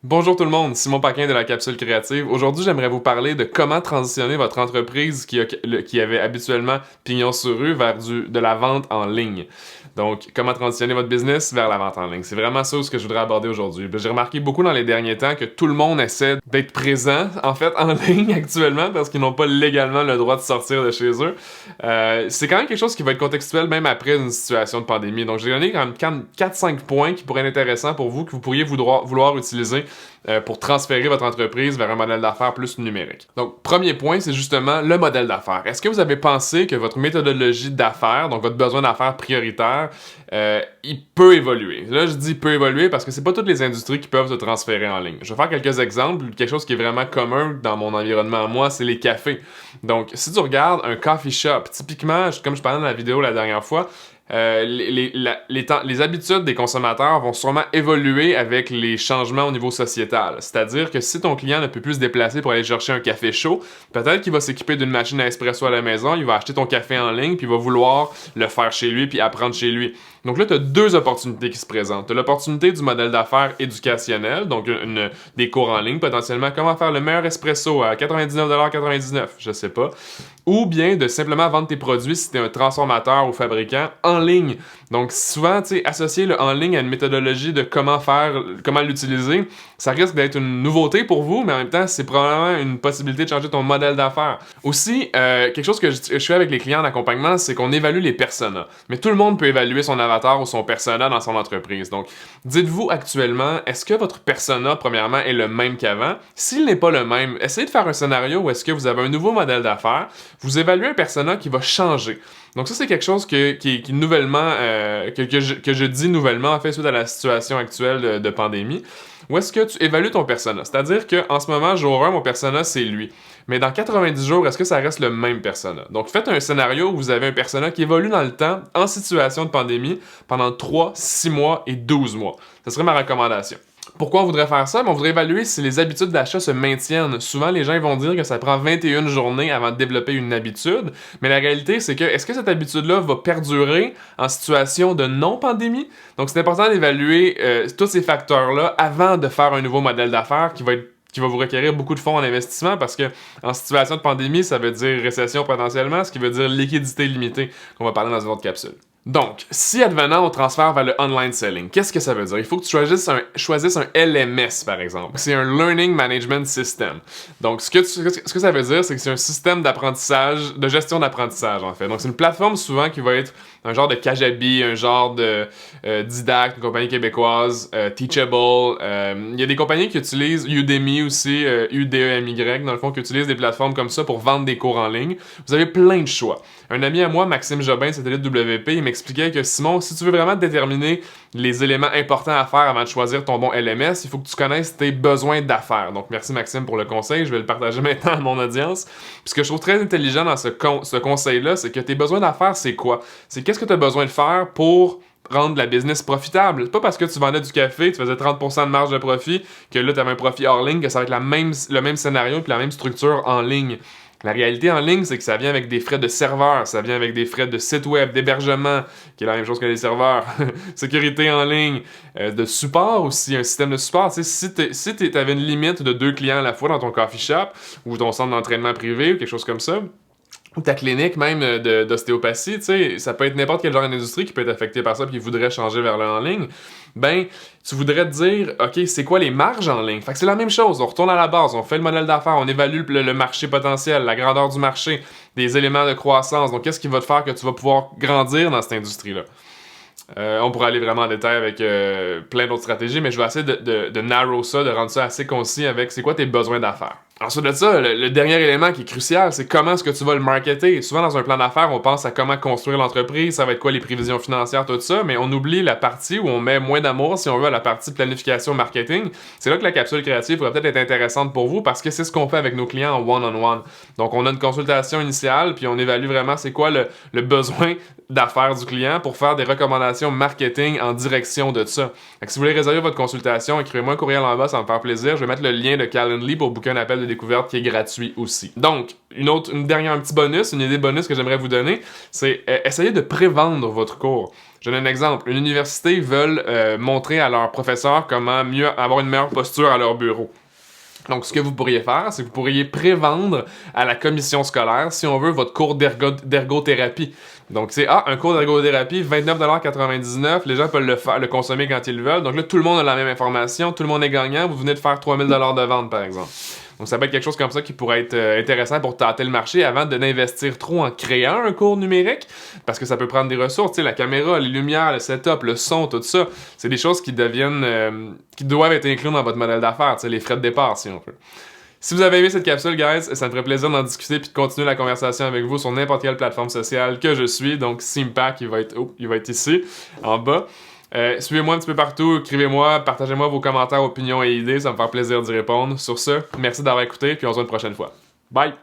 Bonjour tout le monde, Simon Paquin de la Capsule Créative. Aujourd'hui, j'aimerais vous parler de comment transitionner votre entreprise qui avait habituellement pignon sur rue vers de la vente en ligne. Donc, comment transitionner votre business vers la vente en ligne. C'est vraiment ça ce que je voudrais aborder aujourd'hui. J'ai remarqué beaucoup dans les derniers temps que tout le monde essaie d'être présent, en fait, en ligne actuellement parce qu'ils n'ont pas légalement le droit de sortir de chez eux. C'est quand même quelque chose qui va être contextuel même après une situation de pandémie. Donc, j'ai donné quand même 4-5 points qui pourraient être intéressants pour vous, que vous pourriez vouloir utiliser pour transférer votre entreprise vers un modèle d'affaires plus numérique. Donc, premier point, c'est justement le modèle d'affaires. Est-ce que vous avez pensé que votre méthodologie d'affaires, donc votre besoin d'affaires prioritaire, il peut évoluer? Là, je dis peut évoluer parce que c'est pas toutes les industries qui peuvent se transférer en ligne. Je vais faire quelques exemples. Quelque chose qui est vraiment commun dans mon environnement à moi, c'est les cafés. Donc, si tu regardes un coffee shop, typiquement, comme je parlais dans la vidéo la dernière fois, les habitudes des consommateurs vont sûrement évoluer avec les changements au niveau sociétal. C'est-à-dire que si ton client ne peut plus se déplacer pour aller chercher un café chaud, peut-être qu'il va s'équiper d'une machine à espresso à la maison, il va acheter ton café en ligne, puis il va vouloir le faire chez lui, puis apprendre chez lui. Donc là, tu as deux opportunités qui se présentent. Tu as l'opportunité du modèle d'affaires éducationnel, donc des cours en ligne, potentiellement comment faire le meilleur espresso à 99,99$, je sais pas. Ou bien de simplement vendre tes produits si tu es un transformateur ou fabricant en ligne. Donc souvent, tu sais, associer le en ligne à une méthodologie de comment l'utiliser, ça risque d'être une nouveauté pour vous, mais en même temps, c'est probablement une possibilité de changer ton modèle d'affaires. Aussi, quelque chose que je fais avec les clients en accompagnement, c'est qu'on évalue les personas. Mais tout le monde peut évaluer son avatar ou son persona dans son entreprise. Donc, dites-vous actuellement, est-ce que votre persona, premièrement, est le même qu'avant? S'il n'est pas le même, essayez de faire un scénario où est-ce que vous avez un nouveau modèle d'affaires, vous évaluez un persona qui va changer. Donc ça, c'est quelque chose qui nouvellement, que je dis nouvellement, en fait, suite à la situation actuelle de pandémie. Où est-ce que tu évalues ton persona? C'est-à-dire qu'en ce moment, jour 1, mon persona, c'est lui. Mais dans 90 jours, est-ce que ça reste le même persona? Donc faites un scénario où vous avez un persona qui évolue dans le temps, en situation de pandémie, pendant 3, 6 mois et 12 mois. Ce serait ma recommandation. Pourquoi on voudrait faire ça? On voudrait évaluer si les habitudes d'achat se maintiennent. Souvent, les gens vont dire que ça prend 21 journées avant de développer une habitude, mais la réalité, c'est que est-ce que cette habitude-là va perdurer en situation de non-pandémie? Donc, c'est important d'évaluer tous ces facteurs-là avant de faire un nouveau modèle d'affaires qui va vous requérir beaucoup de fonds en investissement parce que en situation de pandémie, ça veut dire récession potentiellement, ce qui veut dire liquidité limitée, qu'on va parler dans une autre capsule. Donc, si advenant on transfère vers le online selling, qu'est-ce que ça veut dire? Il faut que tu choisisses un LMS, par exemple. C'est un Learning Management System. Donc, ce que ça veut dire, c'est que c'est un système d'apprentissage, de gestion d'apprentissage, en fait. Donc, c'est une plateforme souvent qui va être un genre de Kajabi, un genre de Didact, une compagnie québécoise, Teachable. Il y a des compagnies qui utilisent Udemy aussi, UDEMY, dans le fond, qui utilisent des plateformes comme ça pour vendre des cours en ligne. Vous avez plein de choix. Un ami à moi, Maxime Jobin, satellite WP, il m'expliquait que Simon, si tu veux vraiment déterminer les éléments importants à faire avant de choisir ton bon LMS, il faut que tu connaisses tes besoins d'affaires. Donc, merci Maxime pour le conseil. Je vais le partager maintenant à mon audience. Puis ce que je trouve très intelligent dans ce conseil-là, c'est que tes besoins d'affaires, c'est quoi? C'est qu'est-ce que tu as besoin de faire pour rendre la business profitable. C'est pas parce que tu vendais du café, tu faisais 30% de marge de profit, que là, tu avais un profit hors ligne, que ça va être le même scénario puis la même structure en ligne. La réalité en ligne, c'est que ça vient avec des frais de serveur, ça vient avec des frais de site web, d'hébergement, qui est la même chose que les serveurs, sécurité en ligne, de support aussi, un système de support. Tu sais, si tu avais une limite de 2 clients à la fois dans ton coffee shop ou ton centre d'entraînement privé ou quelque chose comme ça, ou ta clinique même d'ostéopathie, tu sais, ça peut être n'importe quel genre d'industrie qui peut être affecté par ça puis qui voudrait changer vers le en ligne, ben, tu voudrais te dire, OK, c'est quoi les marges en ligne? Fait que c'est la même chose, on retourne à la base, on fait le modèle d'affaires, on évalue le marché potentiel, la grandeur du marché, des éléments de croissance, donc qu'est-ce qui va te faire que tu vas pouvoir grandir dans cette industrie-là? On pourrait aller vraiment en détail avec plein d'autres stratégies, mais je vais essayer de narrow ça, de rendre ça assez concis avec c'est quoi tes besoins d'affaires. Ensuite de ça, le dernier élément qui est crucial, c'est comment est-ce que tu vas le marketer. Souvent, dans un plan d'affaires, on pense à comment construire l'entreprise, ça va être quoi les prévisions financières, tout ça, mais on oublie la partie où on met moins d'amour, si on veut, à la partie planification marketing. C'est là que la capsule créative pourrait peut-être être intéressante pour vous parce que c'est ce qu'on fait avec nos clients en one-on-one. Donc, on a une consultation initiale, puis on évalue vraiment c'est quoi le besoin d'affaires du client pour faire des recommandations marketing en direction de ça. Donc, si vous voulez réserver votre consultation, écrivez-moi un courriel en bas, ça va me faire plaisir. Je vais mettre le lien de Calendly pour booker un appel de découverte qui est gratuit aussi. Donc, un petit bonus, une idée bonus que j'aimerais vous donner, c'est essayer de prévendre votre cours. Je donne un exemple. Une université veut montrer à leurs professeurs comment mieux avoir une meilleure posture à leur bureau. Donc, ce que vous pourriez faire, c'est que vous pourriez prévendre à la commission scolaire, si on veut, votre cours d'ergothérapie. Donc, c'est un cours d'ergothérapie, 29,99$, les gens peuvent le consommer quand ils le veulent. Donc là, tout le monde a la même information, tout le monde est gagnant, vous venez de faire 3 000$ de vente, par exemple. Donc, ça peut être quelque chose comme ça qui pourrait être intéressant pour tâter le marché avant de n'investir trop en créant un cours numérique, parce que ça peut prendre des ressources, tu sais, la caméra, les lumières, le setup, le son, tout ça. C'est des choses qui qui doivent être incluses dans votre modèle d'affaires, tu sais, les frais de départ, si on veut. Si vous avez aimé cette capsule, guys, ça me ferait plaisir d'en discuter puis de continuer la conversation avec vous sur n'importe quelle plateforme sociale que je suis. Donc, Simpac, il va être ici, en bas. Suivez-moi un petit peu partout, écrivez-moi, partagez-moi vos commentaires, opinions et idées, ça me fait plaisir d'y répondre. Sur ce, merci d'avoir écouté, puis on se voit une prochaine fois. Bye!